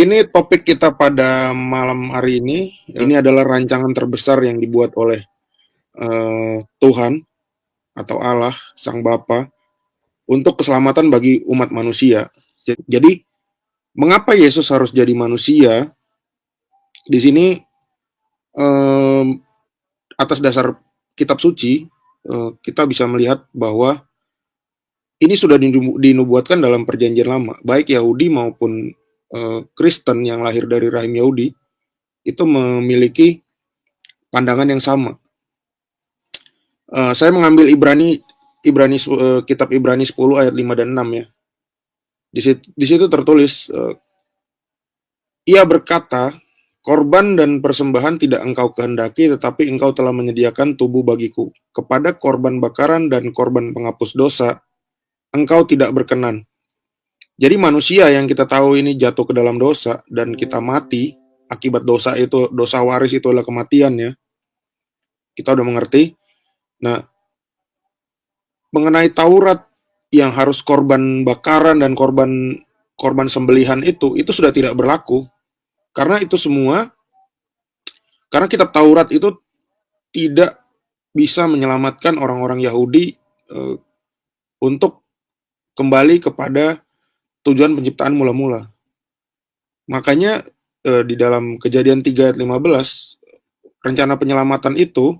Ini topik kita pada malam hari ini. Ini adalah rancangan terbesar yang dibuat oleh Tuhan atau Allah, Sang Bapa, untuk keselamatan bagi umat manusia. Jadi, mengapa Yesus harus jadi manusia? Di sini atas dasar kitab suci, kita bisa melihat bahwa ini sudah dinubuatkan dalam perjanjian lama, baik Yahudi maupun Kristen yang lahir dari rahim Yahudi, itu memiliki pandangan yang sama. Saya mengambil kitab Ibrani 10 ayat 5 dan 6 ya. Di situ tertulis, ia berkata, korban dan persembahan tidak engkau kehendaki, tetapi engkau telah menyediakan tubuh bagiku. Kepada korban bakaran dan korban penghapus dosa, engkau tidak berkenan. Jadi manusia yang kita tahu ini jatuh ke dalam dosa dan kita mati akibat dosa itu, dosa waris itu adalah kematian ya. Kita udah mengerti. Nah, mengenai Taurat yang harus korban bakaran dan korban sembelihan itu sudah tidak berlaku. Karena itu semua, karena kitab Taurat itu tidak bisa menyelamatkan orang-orang Yahudi untuk kembali kepada tujuan penciptaan mula-mula. Makanya di dalam Kejadian 3 ayat 15, rencana penyelamatan itu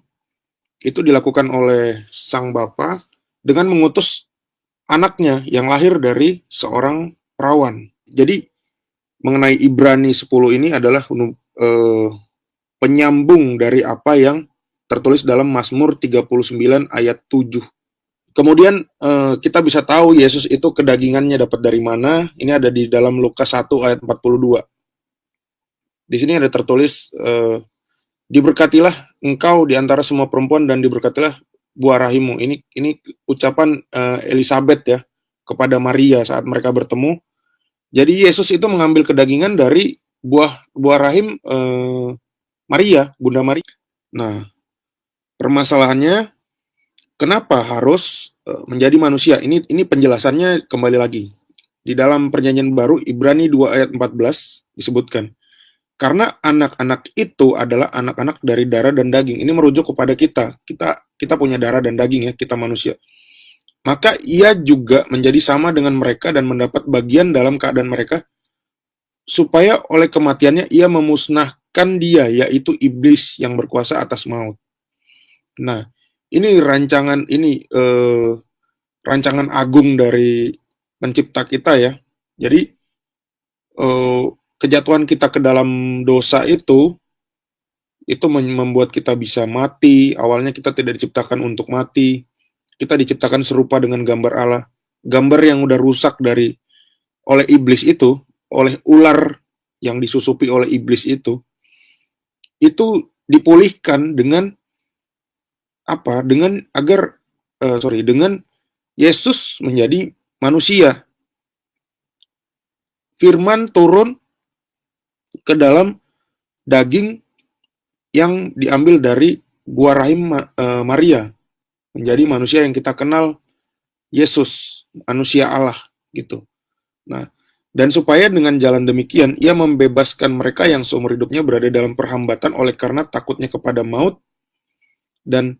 dilakukan oleh Sang Bapa dengan mengutus anaknya yang lahir dari seorang perawan. Jadi mengenai Ibrani 10 ini adalah penyambung dari apa yang tertulis dalam Mazmur 39 ayat 7. Kemudian kita bisa tahu Yesus itu kedagingannya dapat dari mana. Ini ada di dalam Lukas 1 ayat 42. Di sini ada tertulis, diberkatilah engkau di antara semua perempuan dan diberkatilah buah rahimmu. Ini ucapan Elizabeth ya kepada Maria saat mereka bertemu. Jadi Yesus itu mengambil kedagingan dari buah rahim Maria, Bunda Maria. Nah, permasalahannya kenapa harus menjadi manusia? Ini penjelasannya kembali lagi. Di dalam Perjanjian Baru Ibrani 2 ayat 14 disebutkan, karena anak-anak itu adalah anak-anak dari darah dan daging. Ini merujuk kepada kita. Kita punya darah dan daging ya, kita manusia. Maka ia juga menjadi sama dengan mereka dan mendapat bagian dalam keadaan mereka, supaya oleh kematiannya ia memusnahkan dia, yaitu iblis yang berkuasa atas maut. Nah, ini rancangan agung dari pencipta kita ya. Jadi kejatuhan kita ke dalam dosa itu membuat kita bisa mati. Awalnya kita tidak diciptakan untuk mati. Kita diciptakan serupa dengan gambar Allah. Gambar yang udah rusak oleh iblis itu, oleh ular yang disusupi oleh iblis itu dipulihkan dengan apa? Dengan Yesus menjadi manusia. Firman turun ke dalam daging yang diambil dari buah rahim Maria, menjadi manusia yang kita kenal Yesus, manusia Allah gitu. Nah, dan supaya dengan jalan demikian ia membebaskan mereka yang seumur hidupnya berada dalam perhambatan oleh karena takutnya kepada maut, dan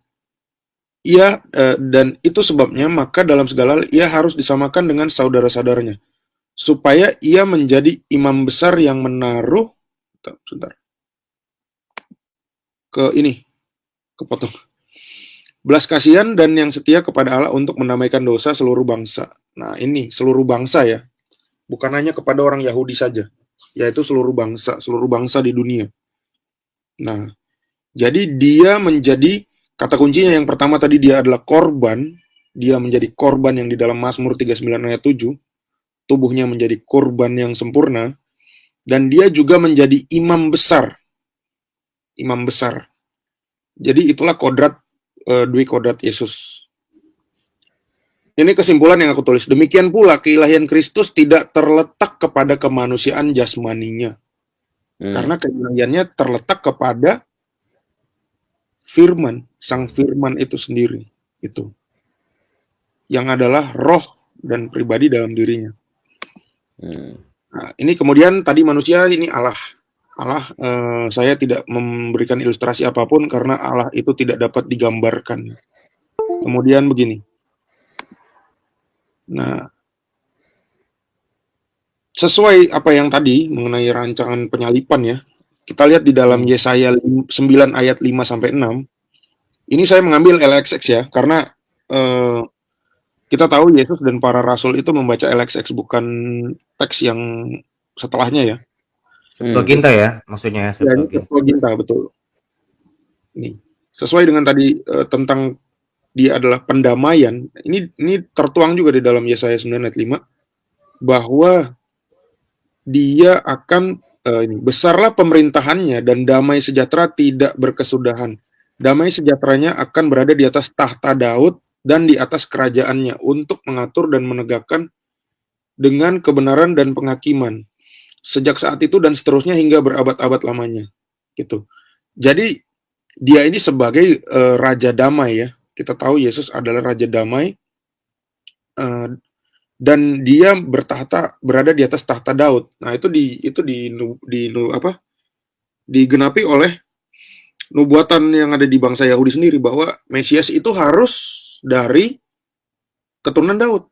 itu sebabnya maka dalam segala hal ia harus disamakan dengan saudara-saudaranya, supaya ia menjadi imam besar yang menaruh kepotong belas kasihan dan yang setia kepada Allah untuk mendamaikan dosa seluruh bangsa. Nah, ini seluruh bangsa ya, bukan hanya kepada orang Yahudi saja, yaitu seluruh bangsa di dunia. Nah, jadi dia menjadi, kata kuncinya yang pertama tadi, dia adalah korban. Dia menjadi korban yang di dalam Mazmur 39 ayat 7, tubuhnya menjadi korban yang sempurna, dan dia juga menjadi imam besar. Jadi itulah dwi kodrat Yesus. Ini kesimpulan yang aku tulis. Demikian pula keilahian Kristus tidak terletak kepada kemanusiaan jasmaninya. Karena keilahiannya terletak kepada firman, sang firman itu sendiri. Itu. Yang adalah roh dan pribadi dalam dirinya. Nah, ini kemudian tadi manusia, ini Allah. Allah, saya tidak memberikan ilustrasi apapun karena Allah itu tidak dapat digambarkan. Kemudian begini. Nah, sesuai apa yang tadi mengenai rancangan penyalipan ya. Kita lihat di dalam Yesaya 9 ayat 5 sampai 6. Ini saya mengambil LXX ya, karena kita tahu Yesus dan para rasul itu membaca LXX, bukan teks yang setelahnya ya. Septuaginta ya, maksudnya ya, Ya, ini Septuaginta, betul. Ini sesuai dengan tadi tentang dia adalah pendamaian. Ini tertuang juga di dalam Yesaya 9 ayat 5 bahwa dia akan ini, besarlah pemerintahannya dan damai sejahtera tidak berkesudahan. Damai sejahteranya akan berada di atas tahta Daud dan di atas kerajaannya untuk mengatur dan menegakkan dengan kebenaran dan penghakiman sejak saat itu dan seterusnya hingga berabad-abad lamanya. Gitu. Jadi dia ini sebagai raja damai ya. Kita tahu Yesus adalah raja damai dan dia berada di atas tahta Daud. Nah, itu digenapi oleh nubuatan yang ada di bangsa Yahudi sendiri bahwa Mesias itu harus dari keturunan Daud,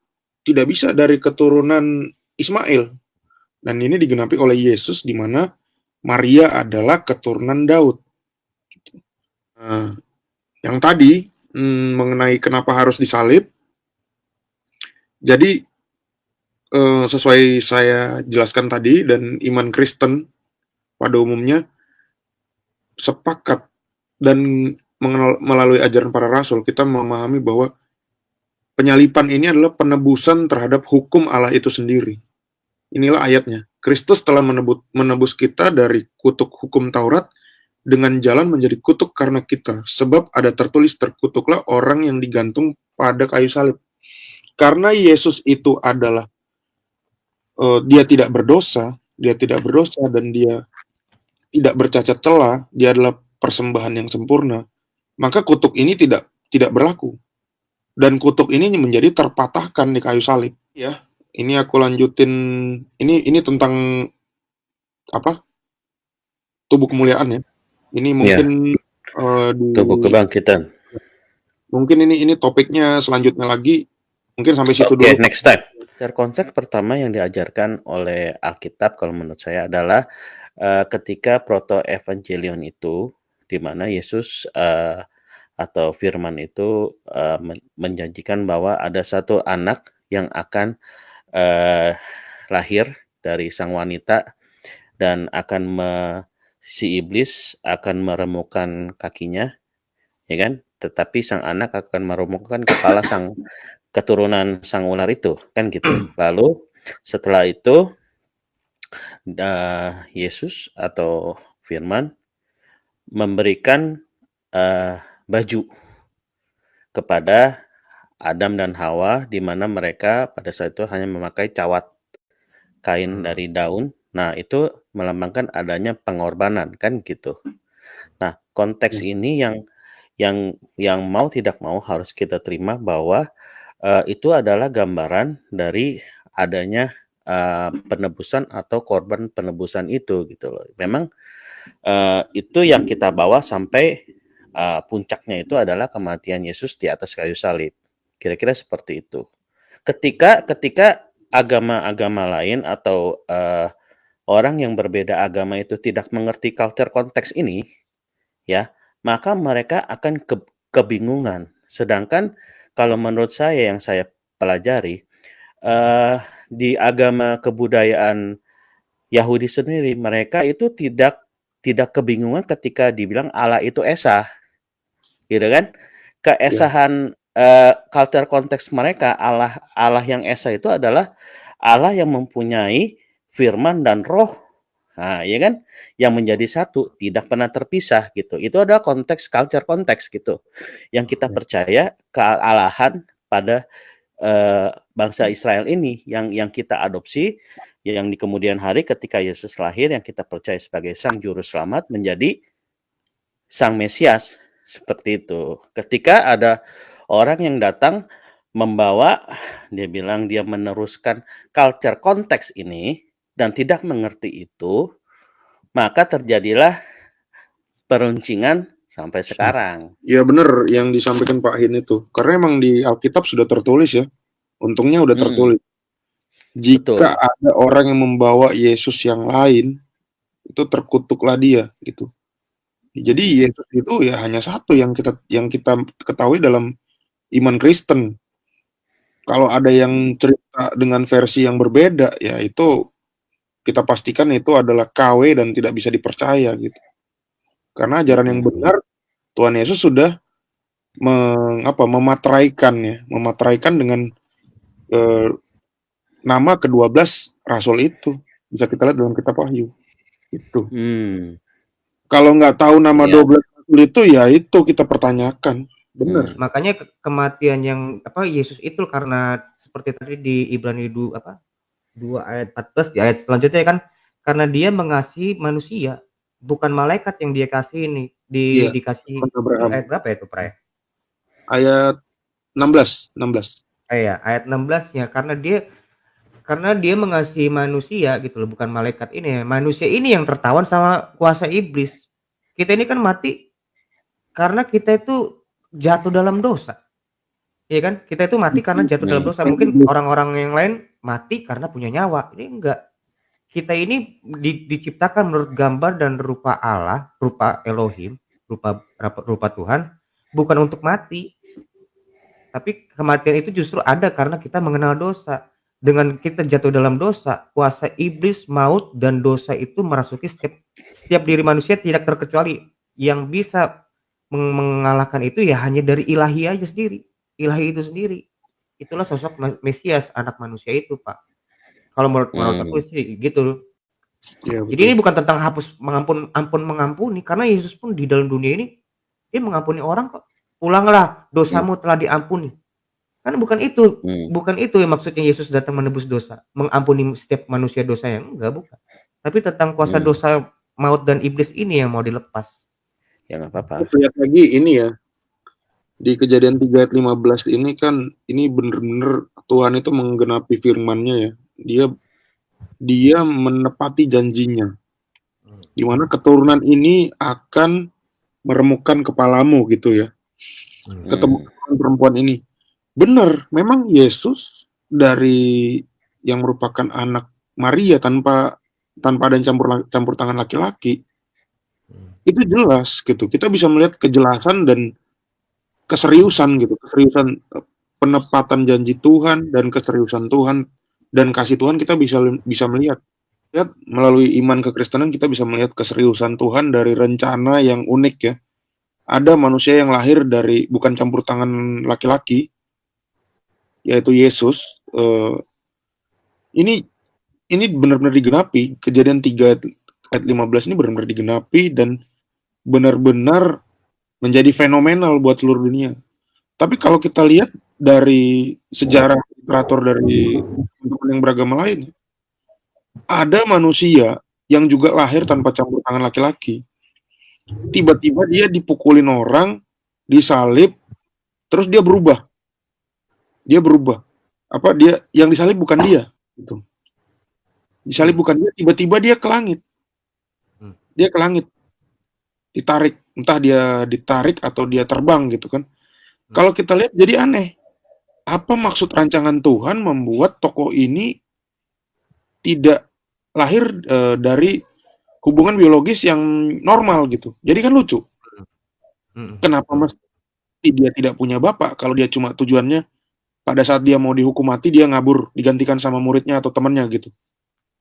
tidak bisa dari keturunan Ismail. Dan ini digenapi oleh Yesus di mana Maria adalah keturunan Daud. Nah, yang tadi mengenai kenapa harus disalib, jadi sesuai saya jelaskan tadi dan iman Kristen pada umumnya sepakat dan melalui ajaran para rasul kita memahami bahwa penyalipan ini adalah penebusan terhadap hukum Allah itu sendiri. Inilah ayatnya. Kristus telah menebus kita dari kutuk hukum Taurat dengan jalan menjadi kutuk karena kita. Sebab ada tertulis, terkutuklah orang yang digantung pada kayu salib. Karena Yesus itu adalah dia tidak berdosa dan dia tidak bercacat celah, dia adalah persembahan yang sempurna, maka kutuk ini tidak berlaku. Dan kutuk ini menjadi terpatahkan di kayu salib. Ya, ini aku lanjutin. Ini tentang apa? Tubuh kemuliaan ya. Ini mungkin tubuh kebangkitan. Mungkin ini topiknya selanjutnya lagi. Mungkin sampai situ dulu. Oke, next time. Konsep pertama yang diajarkan oleh Alkitab kalau menurut saya adalah ketika proto-evangelion itu, di mana Yesus atau firman itu menjanjikan bahwa ada satu anak yang akan lahir dari sang wanita dan akan si iblis akan meremukkan kakinya, ya kan? Tetapi sang anak akan meremukkan kepala sang keturunan sang ular itu, kan gitu. Lalu setelah itu Yesus atau firman memberikan baju kepada Adam dan Hawa, di mana mereka pada saat itu hanya memakai cawat kain dari daun. Nah, itu melambangkan adanya pengorbanan, kan gitu. Nah, konteks ini yang mau tidak mau harus kita terima bahwa itu adalah gambaran dari adanya penebusan atau korban penebusan itu gitu loh. Memang itu yang kita bawa sampai puncaknya itu adalah kematian Yesus di atas kayu salib. Kira-kira seperti itu. Ketika agama-agama lain atau orang yang berbeda agama itu tidak mengerti culture konteks ini, ya, maka mereka akan kebingungan. Sedangkan kalau menurut saya yang saya pelajari di agama kebudayaan Yahudi sendiri, mereka itu tidak kebingungan ketika dibilang Allah itu esa, gitu kan? Keesahan culture konteks mereka, Allah yang esa itu adalah Allah yang mempunyai firman dan roh, nah, ya kan, yang menjadi satu, tidak pernah terpisah gitu. Itu adalah konteks culture konteks gitu, yang kita percaya kealahan pada bangsa Israel ini yang kita adopsi, yang di kemudian hari ketika Yesus lahir yang kita percaya sebagai sang juru selamat menjadi sang Mesias, seperti itu. Ketika ada orang yang datang membawa, dia bilang dia meneruskan culture konteks ini, dan tidak mengerti itu, maka terjadilah peruncingan sampai sekarang. Ya benar yang disampaikan Pak Hin itu. Karena emang di Alkitab sudah tertulis ya. Untungnya udah tertulis. Jika Betul. ada orang yang membawa Yesus yang lain, itu terkutuklah dia gitu. Jadi Yesus itu ya hanya satu yang kita ketahui dalam iman Kristen. Kalau ada yang cerita dengan versi yang berbeda, ya itu kita pastikan itu adalah KW dan tidak bisa dipercaya gitu. Karena ajaran yang benar Tuhan Yesus sudah memateraikan dengan nama ke-12 rasul itu. Bisa kita lihat dalam kitab Wahyu. Itu. Kalau nggak tahu nama 12 rasul itu, ya itu kita pertanyakan. Benar. Makanya kematian yang Yesus itu karena seperti tadi di Ibrani 2 ayat 14 di ayat selanjutnya kan, karena dia mengasihi manusia, bukan malaikat yang dia kasih ini. Dikasih ayat berapa itu, Pray? Ayat 16. Iya, ayat 16-nya karena dia mengasihi manusia gitu loh, bukan malaikat ini ya. Manusia ini yang tertawan sama kuasa iblis. Kita ini kan mati karena kita itu jatuh dalam dosa. Iya kan? Kita itu mati karena jatuh dalam dosa. Mungkin orang-orang yang lain mati karena punya nyawa. Ini enggak. Kita ini diciptakan menurut gambar dan rupa Allah, rupa Elohim, rupa Tuhan, bukan untuk mati. Tapi kematian itu justru ada karena kita mengenal dosa. Dengan kita jatuh dalam dosa, kuasa iblis, maut, dan dosa itu merasuki setiap diri manusia tidak terkecuali. Yang bisa mengalahkan itu ya hanya dari ilahi aja sendiri. Ilahi itu sendiri. Itulah sosok Mesias, anak manusia itu, Pak. Kalau menurut aku sih gitu. Ya, jadi ini bukan tentang hapus mengampuni, karena Yesus pun di dalam dunia ini dia mengampuni orang kok. Pulanglah, dosamu telah diampuni. Kan bukan itu yang maksudnya Yesus datang menebus dosa, mengampuni setiap manusia dosa yang enggak, bukan. Tapi tentang kuasa dosa maut dan iblis ini yang mau dilepas. Ya nggak apa-apa. Lihat lagi ini ya, di Kejadian 3 ayat 15 ini kan, ini bener-bener Tuhan itu menggenapi firman-Nya ya. Dia menepati janjinya. Di mana keturunan ini akan meremukkan kepalamu gitu ya. Ketemu perempuan ini. Benar, memang Yesus dari yang merupakan anak Maria tanpa ada campur tangan laki-laki. Itu jelas gitu. Kita bisa melihat kejelasan dan keseriusan gitu. Keseriusan penepatan janji Tuhan dan keseriusan Tuhan dan kasih Tuhan kita bisa melihat. Lihat melalui iman kekristenan kita bisa melihat keseriusan Tuhan dari rencana yang unik ya. Ada manusia yang lahir dari bukan campur tangan laki-laki, yaitu Yesus. Ini benar-benar digenapi. Kejadian 3 ayat 15 ini benar-benar digenapi dan benar-benar menjadi fenomenal buat seluruh dunia. Tapi kalau kita lihat dari sejarah literatur dari teman-teman yang beragama lain, ada manusia yang juga lahir tanpa campur tangan laki-laki. Tiba-tiba dia dipukulin orang, disalib, terus dia berubah. Dia yang disalib bukan dia, gitu. Disalib bukan dia, tiba-tiba dia ke langit. Dia ke langit. Ditarik, entah dia ditarik atau dia terbang gitu kan. Kalau kita lihat jadi aneh. Apa maksud rancangan Tuhan membuat tokoh ini tidak lahir dari hubungan biologis yang normal gitu. Jadi kan lucu. Kenapa mesti dia tidak punya bapak kalau dia cuma tujuannya pada saat dia mau dihukum mati dia ngabur digantikan sama muridnya atau temannya gitu.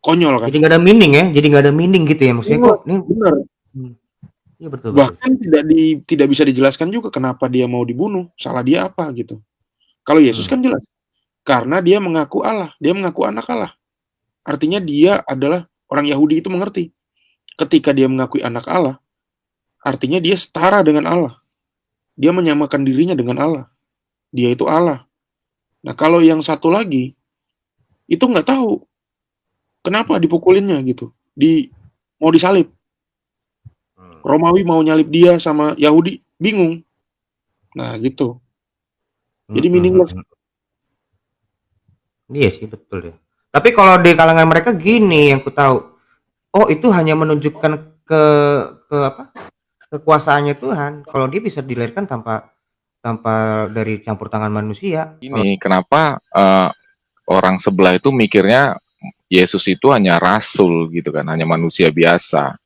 Konyol kan. Jadi nggak ada meaning ya. Jadi nggak ada meaning gitu ya maksudnya kok. Ini benar. Iya betul. Bahkan tidak bisa dijelaskan juga kenapa dia mau dibunuh. Salah dia apa gitu. Kalau Yesus kan jelas. Karena dia mengaku Allah, dia mengaku anak Allah. Artinya dia adalah orang Yahudi itu mengerti. Ketika dia mengakui anak Allah, artinya dia setara dengan Allah. Dia menyamakan dirinya dengan Allah. Dia itu Allah. Nah kalau yang satu lagi, itu nggak tahu kenapa dipukulinnya gitu. Mau disalib. Romawi mau nyalib dia sama Yahudi, bingung. Nah gitu. Jadi meaningless. Iya sih betul ya. Tapi kalau di kalangan mereka gini yang ku tahu, oh itu hanya menunjukkan ke apa? Kekuasaannya Tuhan. Kalau dia bisa dilahirkan tanpa tanpa dari campur tangan manusia. Kalau Ini kenapa orang sebelah itu mikirnya Yesus itu hanya rasul gitu kan, hanya manusia biasa.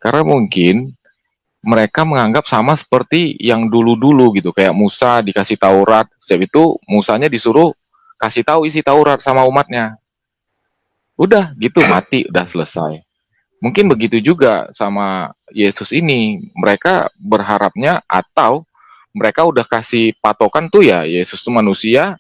Karena mungkin mereka menganggap sama seperti yang dulu-dulu gitu, kayak Musa dikasih Taurat, setiap itu Musanya disuruh kasih tahu isi Taurat sama umatnya. Udah gitu mati, udah selesai. Mungkin begitu juga sama Yesus ini. Mereka berharapnya atau mereka udah kasih patokan tuh ya, Yesus tuh manusia,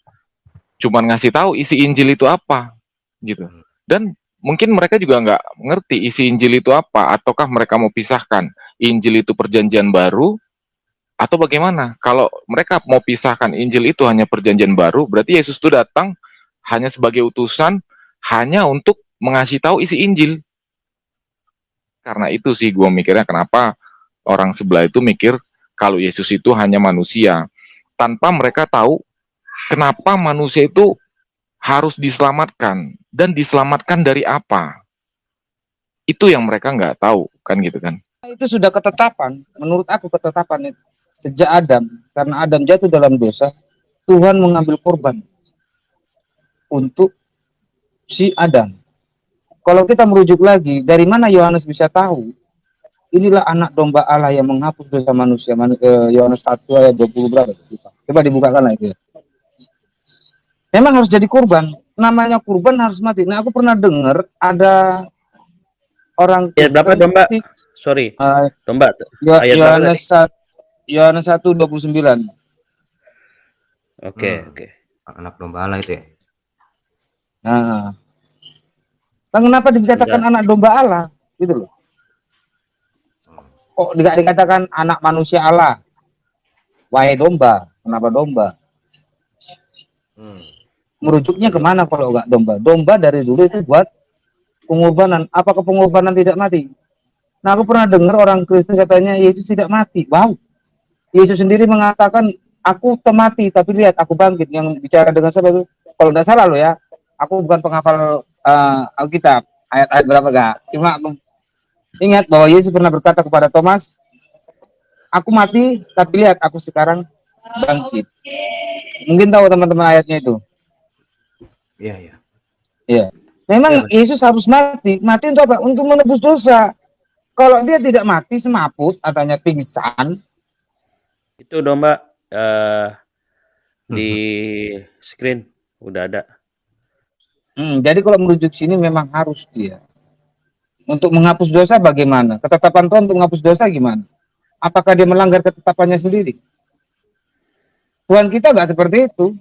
cuman ngasih tahu isi Injil itu apa gitu. Dan mungkin mereka juga nggak ngerti isi Injil itu apa, ataukah mereka mau pisahkan Injil itu perjanjian baru atau bagaimana. Kalau mereka mau pisahkan Injil itu hanya perjanjian baru, berarti Yesus itu datang hanya sebagai utusan, hanya untuk mengasih tahu isi Injil. Karena itu sih gue mikirnya kenapa orang sebelah itu mikir kalau Yesus itu hanya manusia, tanpa mereka tahu kenapa manusia itu harus diselamatkan, dan diselamatkan dari apa. Itu yang mereka nggak tahu, kan gitu kan. Itu sudah ketetapan, menurut aku ketetapan itu. Sejak Adam, karena Adam jatuh dalam dosa, Tuhan mengambil korban untuk si Adam. Kalau kita merujuk lagi, dari mana Yohanes bisa tahu? Inilah anak domba Allah yang menghapus dosa manusia. Yohanes 1 ayat 20 berapa? Coba dibukakan lah itu ya. Memang harus jadi kurban. Namanya kurban harus mati. Nah, aku pernah dengar ada orang Ya, berapa domba? Kristen, Sorry, domba. Ayat berapa Yohanes 1:29. Oke, oke. anak domba Allah itu ya. Nah, kenapa dikatakan Sudah. anak domba Allah? Gitu loh. Kok tidak dikatakan anak manusia Allah? Wahai domba, kenapa domba? Merujuknya kemana kalau enggak domba? Domba dari dulu itu buat pengorbanan. Apakah pengorbanan tidak mati? Nah, aku pernah dengar orang Kristen katanya Yesus tidak mati. Wow. Yesus sendiri mengatakan, aku mati, tapi lihat aku bangkit. Yang bicara dengan siapa itu? Kalau tidak salah loh ya, aku bukan penghafal Alkitab. Ayat-ayat berapa gak? Cuma aku ingat bahwa Yesus pernah berkata kepada Thomas, aku mati, tapi lihat aku sekarang bangkit. Mungkin tahu teman-teman ayatnya itu. Iya, iya. Iya. Memang Yesus harus mati. Mati untuk apa? Untuk menebus dosa. Kalau dia tidak mati semaput, atanya pingsan. Itu domba di screen udah ada. Jadi kalau merujuk sini memang harus dia. Untuk menghapus dosa bagaimana? Ketetapan Tuhan untuk menghapus dosa gimana? Apakah dia melanggar ketetapannya sendiri? Tuhan kita nggak seperti itu.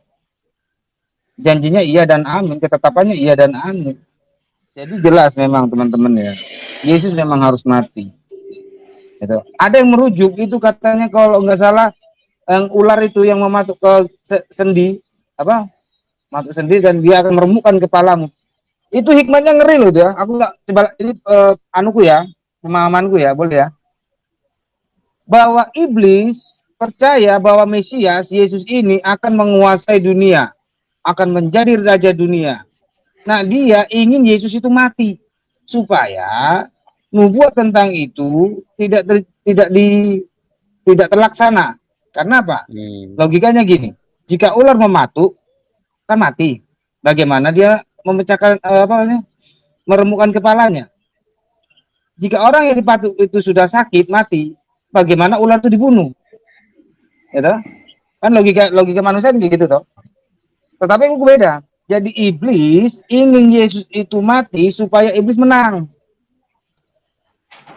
Janjinya iya dan amin, ketetapannya iya dan amin. Jadi jelas memang teman-teman ya, Yesus memang harus mati. Gitu. Ada yang merujuk itu katanya kalau nggak salah yang ular itu yang mematuk ke sendi, apa? Matuk sendi dan dia akan meremukkan kepalamu. Itu hikmahnya ngeri loh ya. Aku nggak coba ini anuku ya, pemahamanku ya, boleh ya. Bahwa iblis percaya bahwa Mesias Yesus ini akan menguasai dunia, akan menjadi raja dunia. Nah, dia ingin Yesus itu mati supaya nubuat tentang itu tidak terlaksana. Karena apa? Logikanya gini, jika ular mematuk kan mati. Bagaimana dia memecahkan meremukkan kepalanya? Jika orang yang dipatuk itu sudah sakit mati, bagaimana ular itu dibunuh? Ya toh? Kan logika manusia gitu toh. Tetapi itu beda. Jadi iblis ingin Yesus itu mati supaya iblis menang.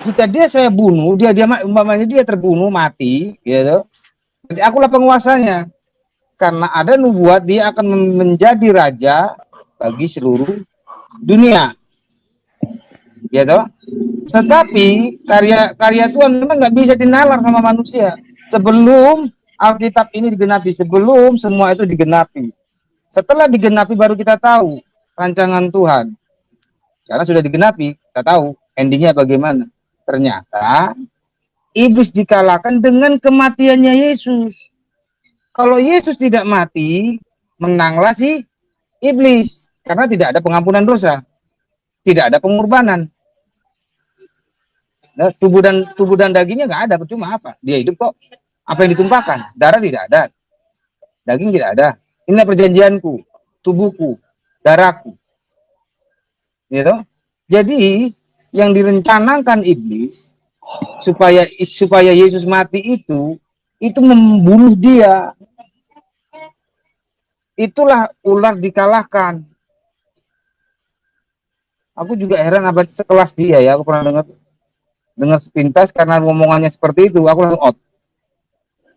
Jika saya bunuh, umpamanya dia terbunuh mati, gitu. Jadi akulah penguasanya. Karena ada nubuat dia akan menjadi raja bagi seluruh dunia. Gitu. Tetapi karya Tuhan memang nggak bisa dinalar sama manusia. Sebelum Alkitab ini digenapi, sebelum semua itu digenapi. Setelah digenapi baru kita tahu rancangan Tuhan. Karena sudah digenapi, kita tahu endingnya bagaimana. Ternyata iblis dikalahkan dengan kematiannya Yesus. Kalau Yesus tidak mati, menanglah si iblis. Karena tidak ada pengampunan dosa, tidak ada pengorbanan. Nah, tubuh dan dagingnya nggak ada, percuma apa? Dia hidup kok. Apa yang ditumpahkan? Darah tidak ada, daging tidak ada. Inilah perjanjianku, tubuhku, darahku. Gitu. Jadi yang direncanakan iblis supaya Yesus mati itu membunuh dia. Itulah ular dikalahkan. Aku juga heran abad sekelas dia ya. Aku pernah dengar sepintas karena ngomongannya seperti itu. Aku langsung out.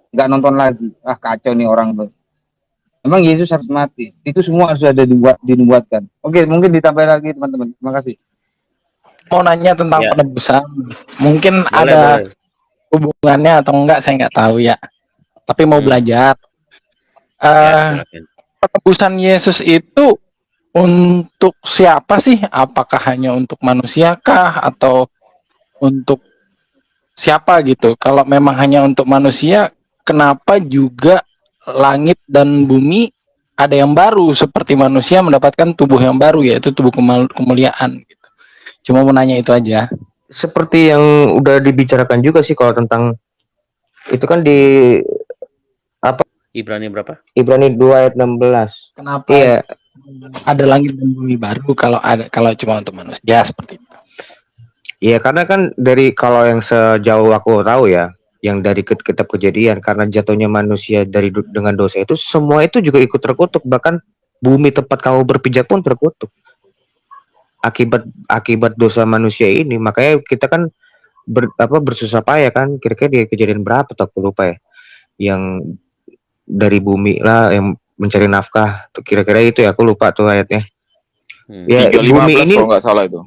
Nggak nonton lagi. Ah, kacau nih orang tuh. Memang Yesus harus mati. Itu semua harus ada dibuatkan. Oke, mungkin ditambah lagi teman-teman. Terima kasih. Mau nanya tentang Ya, penebusan. Mungkin boleh, ada boleh. hubungannya atau enggak, saya nggak tahu ya. Tapi mau Hmm. belajar. Ya, silakan. Penebusan Yesus itu untuk siapa sih? Apakah hanya untuk manusia kah atau untuk siapa gitu? Kalau memang hanya untuk manusia, kenapa juga langit dan bumi ada yang baru seperti manusia mendapatkan tubuh yang baru, yaitu tubuh kemuliaan gitu. Cuma mau nanya itu aja. Seperti yang udah dibicarakan juga sih kalau tentang itu kan di Ibrani berapa? Ibrani 2 ayat 16. Kenapa Iya, ada langit dan bumi baru kalau cuma untuk manusia seperti itu? iya karena kan dari kalau yang sejauh aku tahu ya, yang dari kitab Kejadian karena jatuhnya manusia dengan dosa itu semua itu juga ikut terkutuk, bahkan bumi tempat kamu berpijak pun terkutuk. Akibat dosa manusia ini, makanya kita kan bersusah payah kan, kira-kira di Kejadian berapa tuh aku lupa ya. Yang dari bumi lah yang mencari nafkah tuh kira-kira itu ya, aku lupa tuh ayatnya. Ya 3:15 bumi ini kalau nggak salah itu.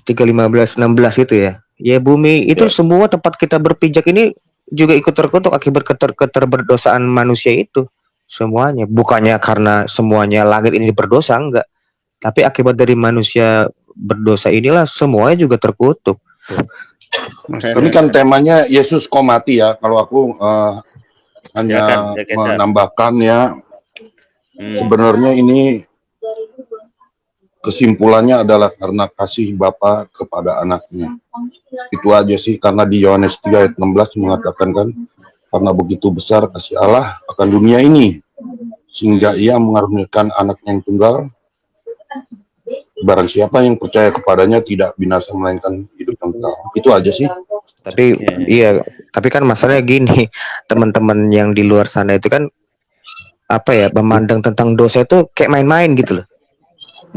3:15 16 gitu ya. Ya bumi itu Ya. semua tempat kita berpijak ini juga ikut terkutuk akibat keterberdosaan manusia itu. Semuanya, bukannya karena semuanya langit ini berdosa, enggak. Tapi akibat dari manusia berdosa inilah semuanya juga terkutuk. Mas, Ini kan temanya Yesus kok mati ya. Kalau aku hanya Silakan, Geser. menambahkan ya, Hmm. sebenarnya ini kesimpulannya adalah karena kasih Bapa kepada anaknya. Itu aja sih, karena di Yohanes 3 ayat 16 mengatakan kan, karena begitu besar kasih Allah akan dunia ini, sehingga ia mengaruniakan anaknya yang tunggal, barang siapa yang percaya kepadanya tidak binasa melainkan hidup yang kekal. Itu aja sih. Tapi Oke. iya, tapi kan masalahnya gini, teman-teman yang di luar sana itu kan apa ya, memandang tentang dosa itu kayak main-main gitu loh,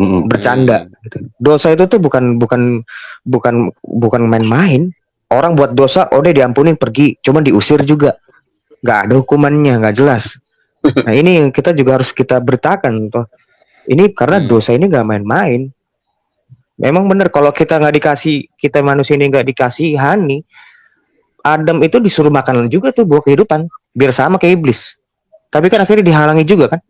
Mm-mm. bercanda gitu. Dosa itu tuh bukan main-main. Orang buat dosa, oh deh diampunin pergi, cuman diusir juga, nggak ada hukumannya, nggak jelas. Nah ini yang kita juga harus kita beritakan toh. Ini karena dosa ini nggak main-main. Memang benar kalau kita manusia ini nggak dikasihani, Adam itu disuruh makan juga tuh buah kehidupan, biar sama kayak iblis. Tapi kan akhirnya dihalangi juga kan,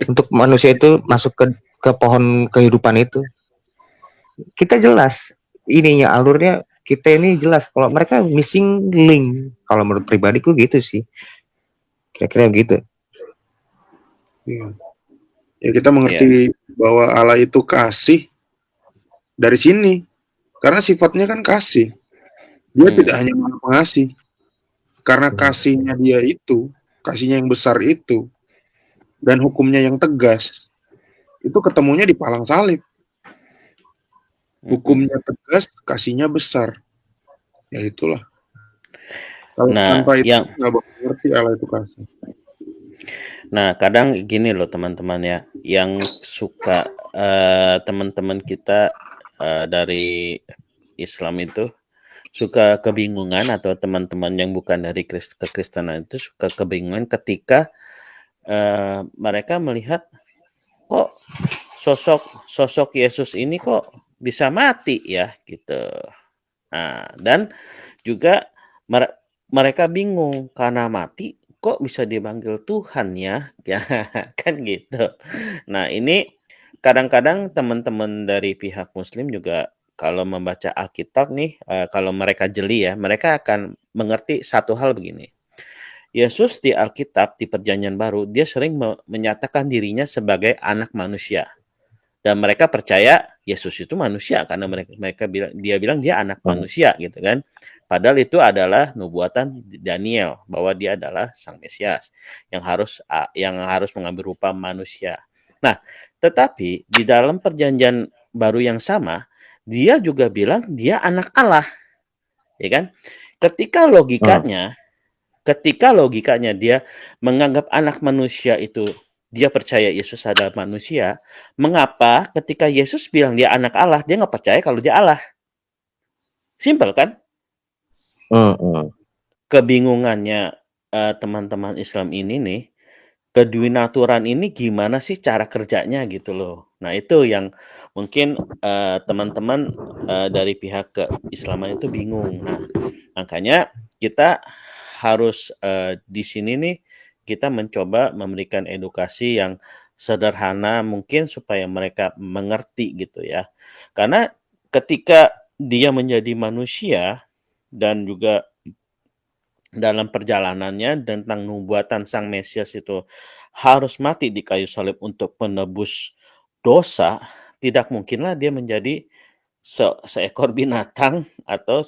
untuk manusia itu masuk ke pohon kehidupan itu. Kita jelas ininya, alurnya kita ini jelas. Kalau mereka missing link, kalau menurut pribadiku gitu sih, kira-kira gitu. Iya. Ya kita mengerti bahwa Allah itu kasih dari sini, karena sifatnya kan kasih. Dia tidak hanya Maha Pengasih, karena kasihnya dia itu, kasihnya yang besar itu, dan hukumnya yang tegas, itu ketemunya di palang salib. Hukumnya tegas, kasihnya besar. Ya itulah. Kalau tanpa itu nggak bakal ngerti Allah itu kasih. Nah, kadang gini loh teman-teman ya, yang suka teman-teman kita dari Islam itu suka kebingungan, atau teman-teman yang bukan dari kekristenan itu suka kebingungan ketika mereka melihat kok sosok Yesus ini kok bisa mati ya gitu. Nah, dan juga mereka bingung karena mati kok bisa dipanggil Tuhan ya, kan gitu. Nah ini kadang-kadang teman-teman dari pihak Muslim juga kalau membaca Alkitab nih, kalau mereka jeli ya, mereka akan mengerti satu hal begini. Yesus di Alkitab di Perjanjian Baru dia sering menyatakan dirinya sebagai anak manusia. Dan mereka percaya Yesus itu manusia karena mereka bilang dia anak manusia gitu kan. Padahal itu adalah nubuatan Daniel bahwa dia adalah sang Mesias yang harus mengambil rupa manusia. Nah, tetapi di dalam perjanjian baru yang sama, dia juga bilang dia anak Allah. Ya kan? Ketika logikanya dia menganggap anak manusia itu, dia percaya Yesus adalah manusia, mengapa ketika Yesus bilang dia anak Allah, dia nggak percaya kalau dia Allah? Simpel kan? Kebingungannya teman-teman Islam ini nih, kedwinaturan ini gimana sih cara kerjanya gitu loh. Nah itu yang mungkin teman-teman dari pihak keislaman itu bingung. Nah makanya kita harus di sini nih kita mencoba memberikan edukasi yang sederhana mungkin supaya mereka mengerti gitu ya. Karena ketika dia menjadi manusia dan juga dalam perjalanannya tentang nubuatan Sang Mesias itu harus mati di kayu salib untuk menebus dosa, tidak mungkinlah dia menjadi seekor binatang atau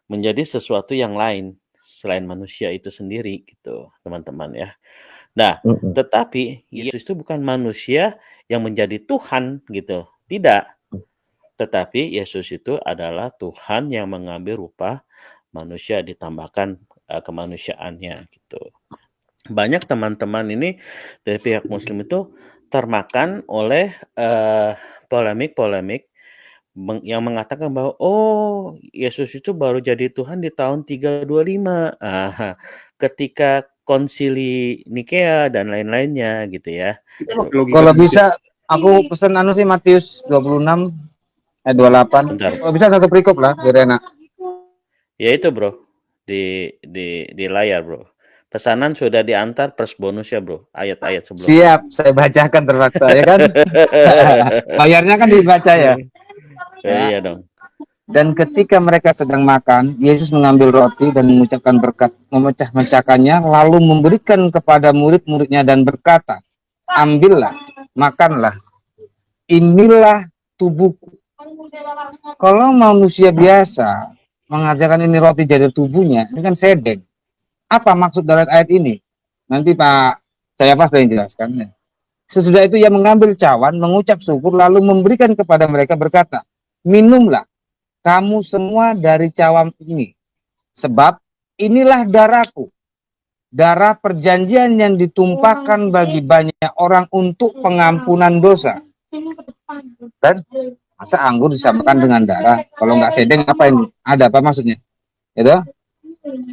menjadi sesuatu yang lain selain manusia itu sendiri gitu, teman-teman ya. Nah, tetapi Yesus itu bukan manusia yang menjadi Tuhan gitu. Tidak. Tetapi Yesus itu adalah Tuhan yang mengambil rupa manusia ditambahkan kemanusiaannya gitu. Banyak teman-teman ini dari pihak Muslim itu termakan oleh polemik-polemik yang mengatakan bahwa Yesus itu baru jadi Tuhan di tahun 325 ketika konsili Nikea dan lain-lainnya gitu ya. Kalau bisa aku pesan sih Matius 26 28. Bentar. Kalau bisa satu perikop lah biar enak. Ya itu bro, di layar bro. Pesanan sudah diantar plus bonus ya bro, ayat-ayat sebelumnya. Siap, saya bacakan terpaksa ya kan. Bayarnya kan dibaca ya. Iya dong. Dan ketika mereka sedang makan, Yesus mengambil roti dan mengucapkan berkat, memecah-mecahkannya, lalu memberikan kepada murid-muridnya dan berkata, ambillah, makanlah, inilah tubuhku. Kalau manusia biasa mengajarkan ini roti jadi tubuhnya, ini kan sedeng. Apa maksud dari ayat ini? Nanti Pak Cayapas yang jelaskan. Sesudah itu ia mengambil cawan, mengucap syukur, lalu memberikan kepada mereka berkata, minumlah kamu semua dari cawan ini, sebab inilah darahku, darah perjanjian yang ditumpahkan bagi banyak orang untuk pengampunan dosa. Dan masa anggur disamakan dengan darah? Kalau nggak sedeng apa ini? Ada apa maksudnya? Itu.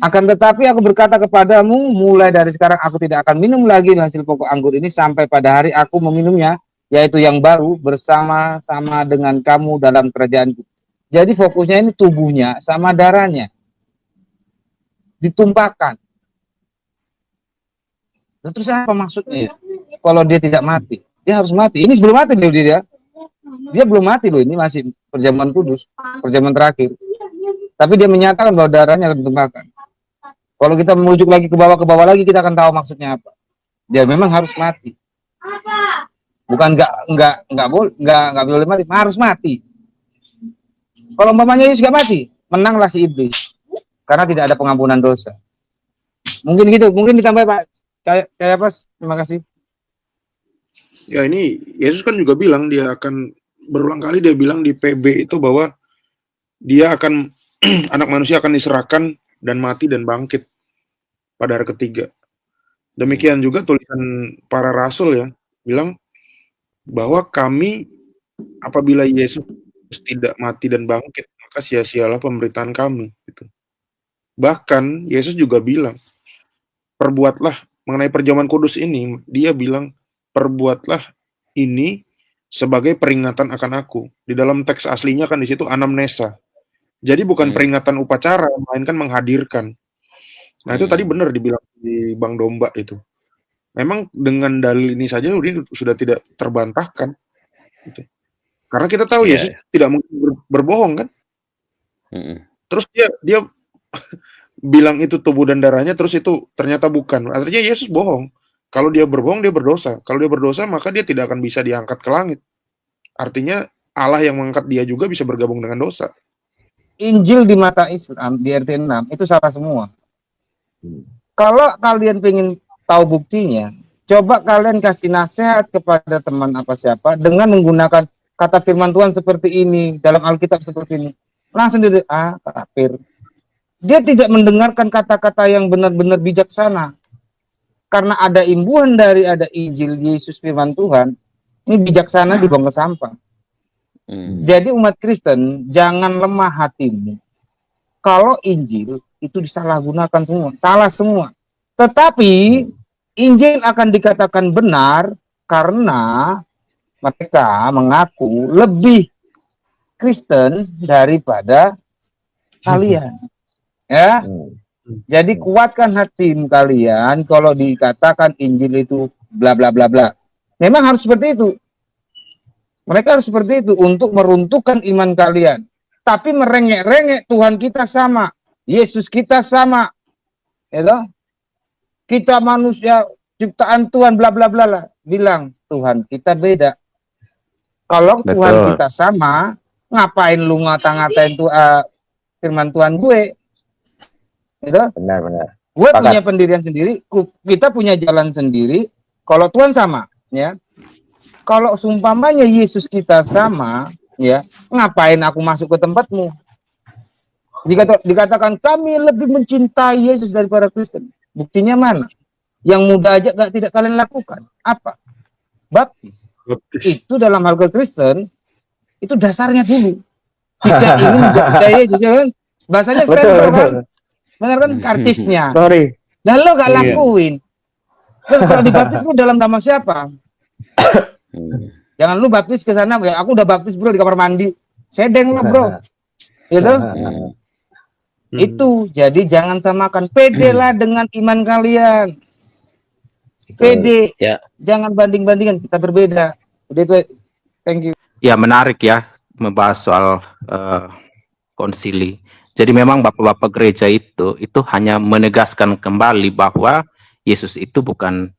Akan tetapi aku berkata kepadamu, mulai dari sekarang aku tidak akan minum lagi hasil pokok anggur ini sampai pada hari aku meminumnya, yaitu yang baru bersama-sama dengan kamu dalam kerajaanku. Jadi fokusnya ini tubuhnya sama darahnya ditumpahkan. Terus apa maksudnya? Kalau dia tidak mati, dia harus mati. Ini sebelum mati loh dia. Dia belum mati loh, ini masih perjamuan kudus, perjamuan terakhir. Tapi dia menyatakan bahwa darahnya akan ditumpahkan. Kalau kita merujuk lagi ke bawah lagi, kita akan tahu maksudnya apa. Dia memang harus mati. Bukan nggak boleh mati, harus mati. Kalau umpamanya Yesus nggak mati, menanglah si iblis. Karena tidak ada pengampunan dosa. Mungkin gitu, mungkin ditambah Pak Cayapas, terima kasih. Ya ini Yesus kan juga bilang dia akan berulang kali dia bilang di PB itu bahwa dia akan anak manusia akan diserahkan dan mati dan bangkit pada hari ketiga. Demikian juga tulisan para rasul ya bilang bahwa kami apabila Yesus tidak mati dan bangkit maka sia-sialah pemberitaan kami gitu. Bahkan Yesus juga bilang perbuatlah mengenai perjamuan kudus ini, dia bilang perbuatlah ini sebagai peringatan akan aku. Di dalam teks aslinya kan di situ anamnesa. Jadi bukan peringatan upacara, melainkan menghadirkan. Nah itu tadi benar dibilang di Bang Domba itu. Memang dengan dalil ini saja ini sudah tidak terbantahkan. Gitu. Karena kita tahu Yesus tidak mungkin berbohong kan. Terus dia bilang itu tubuh dan darahnya, terus itu ternyata bukan. Artinya Yesus bohong. Kalau dia berbohong, dia berdosa. Kalau dia berdosa, maka dia tidak akan bisa diangkat ke langit. Artinya Allah yang mengangkat dia juga bisa bergabung dengan dosa. Injil di mata Islam di RT 6 itu salah semua. Kalau kalian pengen tahu buktinya, coba kalian kasih nasihat kepada teman apa siapa dengan menggunakan kata firman Tuhan seperti ini dalam Alkitab seperti ini. Langsung dia kafir. Dia tidak mendengarkan kata-kata yang benar-benar bijaksana. Karena ada imbuhan dari ada Injil Yesus firman Tuhan, ini bijaksana dibuang ke sampah. Jadi umat Kristen jangan lemah hatimu. Kalau Injil itu disalahgunakan semua, salah semua. Tetapi Injil akan dikatakan benar karena mereka mengaku lebih Kristen daripada kalian. Ya. Jadi kuatkan hati kalian kalau dikatakan Injil itu bla bla bla bla. Memang harus seperti itu. Mereka harus seperti itu untuk meruntuhkan iman kalian. Tapi merengek-rengek Tuhan kita sama, Yesus kita sama. Ya, kita manusia ciptaan Tuhan bla bla bla lah. Bilang Tuhan kita beda. Kalau Tuhan kita sama, ngapain lu ngata-ngatain firman Tuhan gue? Gitu? Benar. Gue punya pendirian sendiri, kita punya jalan sendiri. Kalau Tuhan sama, ya. Kalau seumpamanya Yesus kita sama, ya, ngapain aku masuk ke tempatmu? Jika dikatakan kami lebih mencintai Yesus daripada Kristen, buktinya mana? Yang muda aja tidak kalian lakukan. Apa? Baptis. Itu dalam hal Kristen, itu dasarnya dulu. Jika ini percaya Yesus, kan? Bahasanya stempel kan? Benar kan karcisnya. Sorry. Dan lo gak lakuin. Terus kalau dibaptis lu dalam nama siapa? Jangan lu baptis ke sana, ya aku udah baptis bro di kamar mandi. Sedeng lah bro. Gitu? Itu. Jadi jangan samakan. Pede lah dengan iman kalian. Pede. Ya. Jangan banding-bandingkan, kita berbeda. Udah itu. Thank you. Ya, menarik ya membahas soal konsili. Jadi memang bapak-bapak gereja itu hanya menegaskan kembali bahwa Yesus itu bukan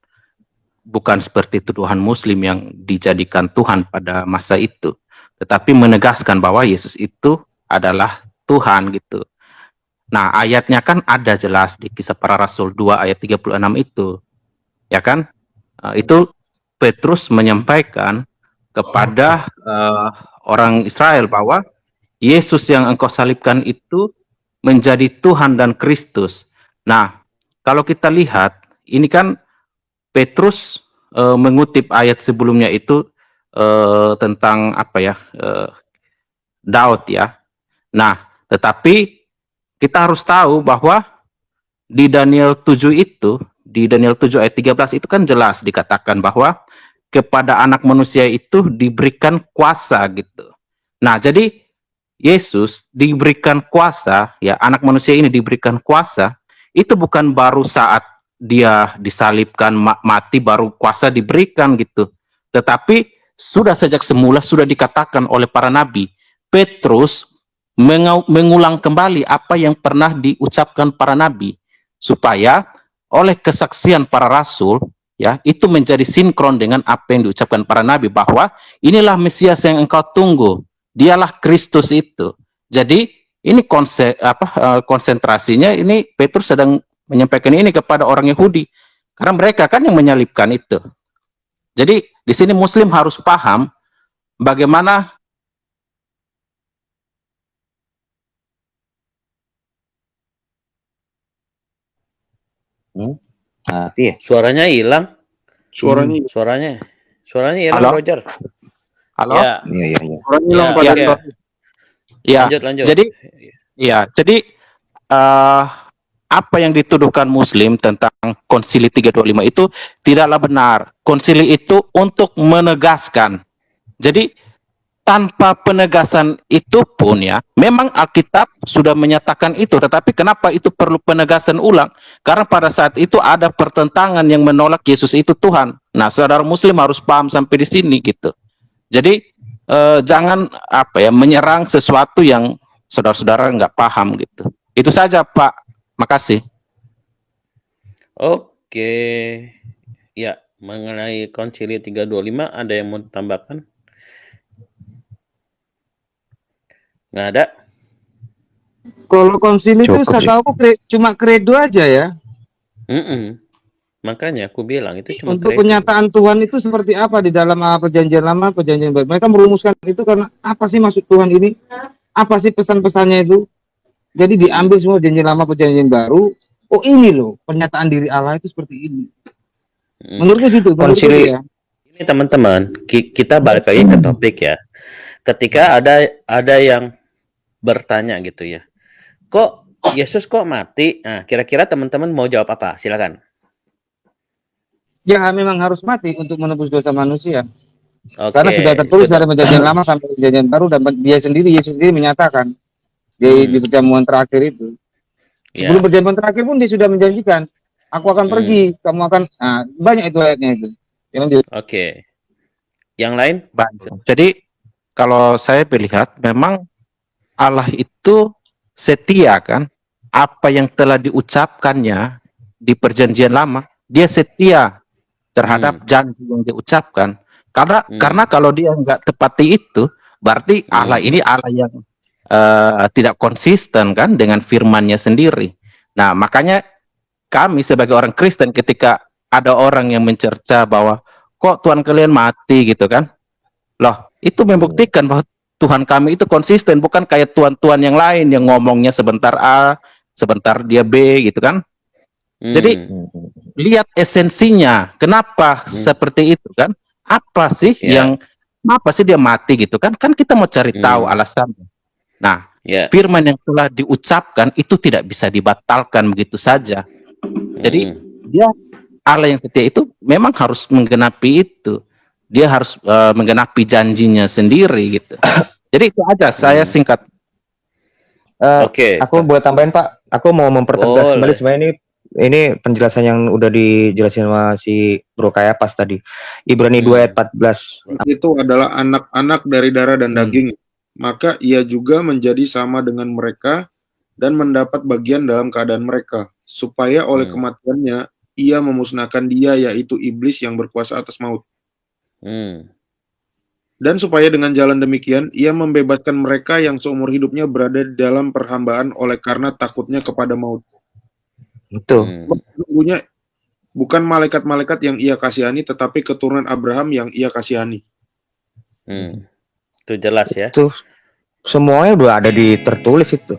seperti tuduhan Muslim yang dijadikan Tuhan pada masa itu, tetapi menegaskan bahwa Yesus itu adalah Tuhan gitu. Nah, ayatnya kan ada jelas di Kisah Para Rasul 2 ayat 36 itu. Ya kan? Itu Petrus menyampaikan kepada orang Israel bahwa Yesus yang engkau salibkan itu menjadi Tuhan dan Kristus. Nah, kalau kita lihat, ini kan Petrus mengutip ayat sebelumnya itu tentang Daud ya. Nah, tetapi kita harus tahu bahwa di Daniel 7 itu, di Daniel 7 ayat 13 itu kan jelas dikatakan bahwa kepada anak manusia itu diberikan kuasa gitu. Nah, jadi Yesus diberikan kuasa, ya anak manusia ini diberikan kuasa, itu bukan baru saat dia disalibkan mati baru kuasa diberikan gitu. Tetapi sudah sejak semula sudah dikatakan oleh para nabi. Petrus mengulang kembali apa yang pernah diucapkan para nabi supaya oleh kesaksian para rasul ya itu menjadi sinkron dengan apa yang diucapkan para nabi bahwa inilah Mesias yang engkau tunggu. Dialah Kristus itu. Jadi ini konsentrasinya ini Petrus sedang menyampaikan ini kepada orang Yahudi karena mereka kan yang menyalibkan itu. Jadi di sini Muslim harus paham bagaimana Mati ya? Suaranya hilang. Suaranya hilang. Halo? Roger. Halo? Ya. Iya. suaranya hilang Ya, pada oke. Ya. Lanjut. Jadi apa yang dituduhkan Muslim tentang Konsili 325 itu tidaklah benar. Konsili itu untuk menegaskan. Jadi tanpa penegasan itu pun ya, memang Alkitab sudah menyatakan itu, tetapi kenapa itu perlu penegasan ulang? Karena pada saat itu ada pertentangan yang menolak Yesus itu Tuhan. Nah, saudara Muslim harus paham sampai di sini gitu. Jadi jangan menyerang sesuatu yang saudara-saudara nggak paham gitu. Itu saja Pak. Makasih. Oke. Ya, mengenai Konsili 325 ada yang mau ditambahkan? Nggak ada. Kalau konsil itu Cukup saya sih. tahu cuma kredo aja ya. Mm-mm. Makanya aku bilang itu cuma Untuk kredo. penyataan Tuhan itu seperti apa di dalam perjanjian lama, perjanjian baru. Mereka merumuskan itu karena apa sih maksud Tuhan ini? Apa sih pesan-pesannya itu? Jadi diambil semua perjanjian lama, perjanjian baru. Oh ini loh, pernyataan diri Allah itu seperti ini. Mm. Menurutku gitu, menurutku Konsili ya. Ini teman-teman, kita balik lagi ke topik ya. Ketika ada yang bertanya gitu ya, kok Yesus kok mati? Nah, kira-kira teman-teman mau jawab apa? Silakan. Ya memang harus mati untuk menebus dosa manusia. Oke. Karena sudah tertulis itu dari perjanjian lama sampai perjanjian baru dan dia sendiri, Yesus sendiri menyatakan di perjamuan terakhir itu. Ya. Sebelum perjamuan terakhir pun dia sudah menjanjikan, aku akan pergi, kamu akan, banyak itu ayatnya itu. Oke. Yang lain? Jadi kalau saya melihat memang Allah itu setia kan, apa yang telah diucapkannya di perjanjian lama, dia setia terhadap janji yang diucapkan. Karena kalau dia nggak tepati itu, berarti Allah ini Allah yang tidak konsisten kan dengan firman-Nya sendiri. Nah, makanya kami sebagai orang Kristen ketika ada orang yang mencerca bahwa kok Tuhan kalian mati gitu kan, loh itu membuktikan bahwa Tuhan kami itu konsisten, bukan kayak Tuhan-Tuhan yang lain yang ngomongnya sebentar A, sebentar dia B gitu kan. Jadi lihat esensinya, kenapa seperti itu kan? Apa sih kenapa sih dia mati gitu kan? Kan kita mau cari tahu alasannya. Nah, firman yang telah diucapkan itu tidak bisa dibatalkan begitu saja. Jadi dia Allah yang setia itu memang harus menggenapi itu. Dia harus menggenapi janjinya sendiri gitu. Jadi itu aja saya singkat. Oke. Aku boleh tambahin Pak. Aku mau mempertegas kembali sebenarnya ini penjelasan yang udah dijelasin sama si Bro Kayapas tadi. Ibrani 2 ayat 14. Itu adalah anak-anak dari darah dan daging. Maka ia juga menjadi sama dengan mereka dan mendapat bagian dalam keadaan mereka, supaya oleh kematiannya ia memusnahkan dia, yaitu iblis yang berkuasa atas maut. Dan supaya dengan jalan demikian ia membebaskan mereka yang seumur hidupnya berada dalam perhambaan oleh karena takutnya kepada maut. Betul. Sesungguhnya bukan malaikat-malaikat yang ia kasihani, tetapi keturunan Abraham yang ia kasihani. Itu jelas ya. Itu semuanya udah ada tertulis itu.